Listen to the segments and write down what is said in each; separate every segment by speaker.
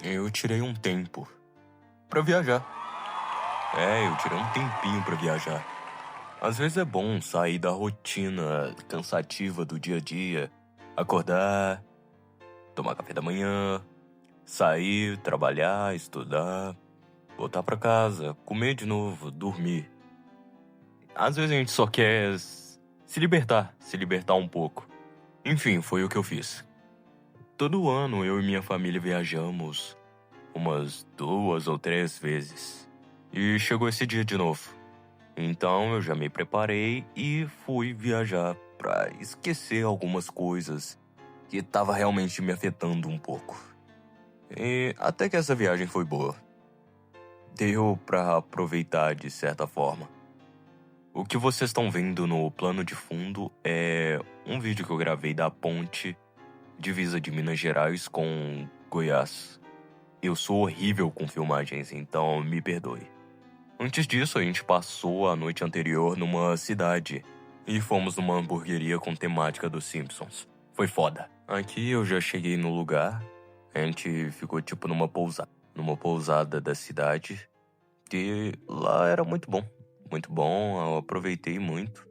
Speaker 1: eu tirei um tempo pra viajar. Eu tirei um tempinho pra viajar. Às vezes é bom sair da rotina cansativa do dia a dia, acordar, tomar café da manhã, sair, trabalhar, estudar, voltar pra casa, comer de novo, dormir. Às vezes a gente só quer se libertar um pouco. Enfim, foi o que eu fiz. Todo ano eu e minha família viajamos umas 2 ou 3 vezes. E chegou esse dia de novo. Então eu já me preparei e fui viajar pra esquecer algumas coisas que tava realmente me afetando um pouco. E até que essa viagem foi boa. Deu pra aproveitar de certa forma. O que vocês estão vendo no plano de fundo é um vídeo que eu gravei da ponte divisa de Minas Gerais com Goiás. Eu sou horrível com filmagens, então me perdoe. Antes disso, a gente passou a noite anterior numa cidade e fomos numa hamburgueria com temática dos Simpsons. Foi foda. Aqui eu já cheguei no lugar, a gente ficou tipo numa pousada da cidade e lá era muito bom, eu aproveitei muito.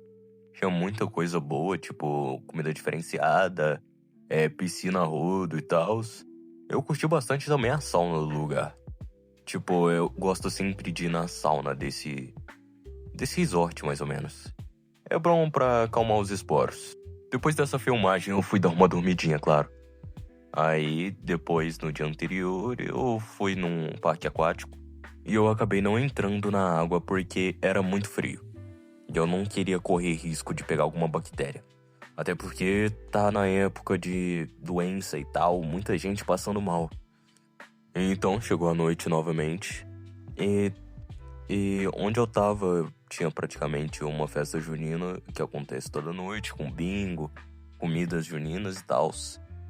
Speaker 1: Tinha muita coisa boa, tipo comida diferenciada, piscina a rodo e tal. Eu curti bastante também a sauna do lugar. Tipo, eu gosto sempre de ir na sauna desse resort, mais ou menos. É bom pra acalmar os esporos. Depois dessa filmagem, eu fui dar uma dormidinha, claro. Aí, depois, no dia anterior, eu fui num parque aquático. E eu acabei não entrando na água porque era muito frio. E eu não queria correr risco de pegar alguma bactéria. Até porque tá na época de doença e tal, muita gente passando mal. Então chegou a noite novamente e onde eu tava tinha praticamente uma festa junina que acontece toda noite, com bingo, comidas juninas e tal.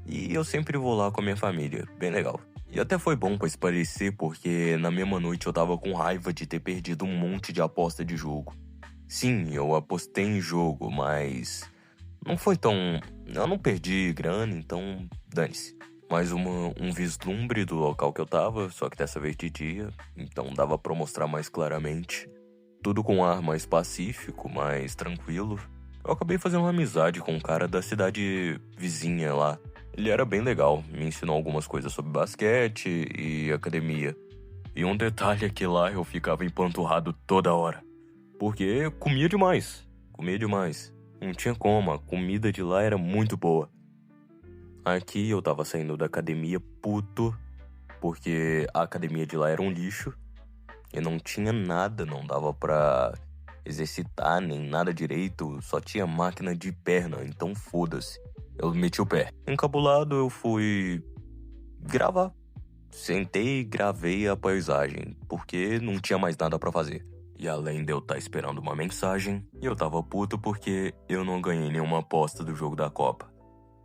Speaker 1: E eu sempre vou lá com a minha família, bem legal. E até foi bom pra esparecer porque na mesma noite eu tava com raiva de ter perdido um monte de aposta de jogo. Sim, eu apostei em jogo, mas não foi tão... Eu não perdi grana, então dane-se. Mais um vislumbre do local que eu tava, só que dessa vez de dia, então dava pra mostrar mais claramente. Tudo com um ar mais pacífico, mais tranquilo. Eu acabei fazendo uma amizade com um cara da cidade vizinha lá. Ele era bem legal, me ensinou algumas coisas sobre basquete e academia. E um detalhe é que lá eu ficava empanturrado toda hora. Porque comia demais. Não tinha como, a comida de lá era muito boa. Aqui eu tava saindo da academia puto, porque a academia de lá era um lixo. E não tinha nada, não dava pra exercitar nem nada direito, só tinha máquina de perna, então foda-se. Eu meti o pé. Encabulado eu fui gravar. Sentei e gravei a paisagem, porque não tinha mais nada pra fazer. E além de eu estar esperando uma mensagem, eu tava puto porque eu não ganhei nenhuma aposta do jogo da Copa.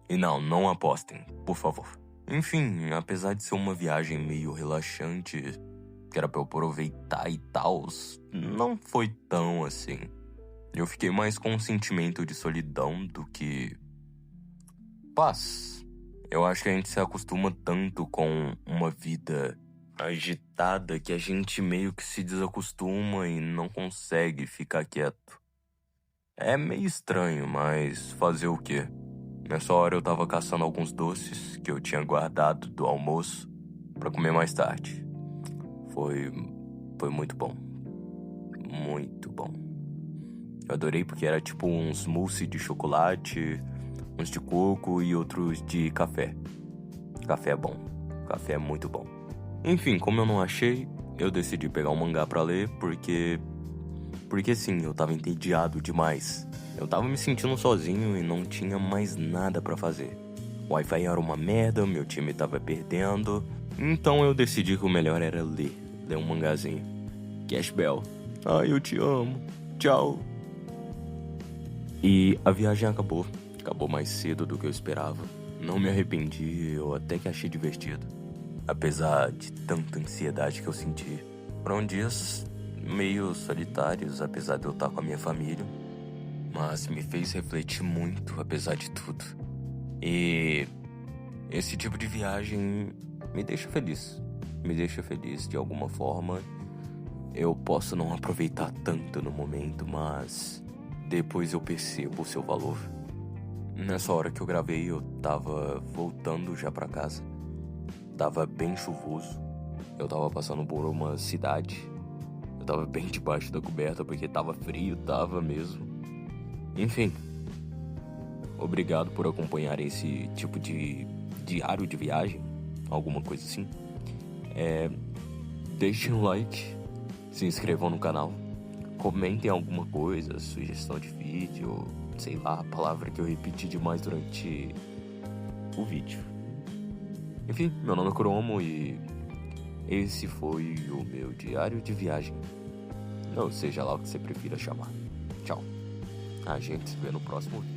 Speaker 1: E não apostem, por favor. Enfim, apesar de ser uma viagem meio relaxante, que era pra eu aproveitar e tal, não foi tão assim. Eu fiquei mais com um sentimento de solidão do que paz. Eu acho que a gente se acostuma tanto com uma vida agitada que a gente meio que se desacostuma e não consegue ficar quieto. É meio estranho, mas fazer o quê? Nessa hora eu tava caçando alguns doces que eu tinha guardado do almoço pra comer mais tarde. Foi muito bom. Muito bom. Eu adorei porque era tipo uns mousse de chocolate, uns de coco e outros de café. Café é bom. Café é muito bom. Enfim, como eu não achei, eu decidi pegar um mangá pra ler porque sim, eu tava entediado demais. Eu tava me sentindo sozinho e não tinha mais nada pra fazer. O Wi-Fi era uma merda, meu time tava perdendo. Então eu decidi que o melhor era ler um mangazinho. Cash Bell. Ai, eu te amo. Tchau. E a viagem acabou. Acabou mais cedo do que eu esperava. Não me arrependi, eu até que achei divertido. Apesar de tanta ansiedade que eu senti. Foram dias meio solitários, apesar de eu estar com a minha família. Mas me fez refletir muito, apesar de tudo. E esse tipo de viagem me deixa feliz. me deixa feliz de alguma forma. Eu posso não aproveitar tanto no momento, mas depois eu percebo o seu valor. Nessa hora que eu gravei, eu tava voltando já pra casa. Tava bem chuvoso. Eu tava passando por uma cidade. Eu tava bem debaixo da coberta porque tava frio, tava mesmo. Enfim, obrigado por acompanhar esse tipo de diário de viagem, alguma coisa assim. Deixem um like, se inscrevam no canal, comentem alguma coisa, sugestão de vídeo, sei lá, a palavra que eu repeti demais durante o vídeo. Enfim, meu nome é Cromo e esse foi o meu diário de viagem. Ou seja lá o que você prefira chamar. Tchau. A gente se vê no próximo vídeo.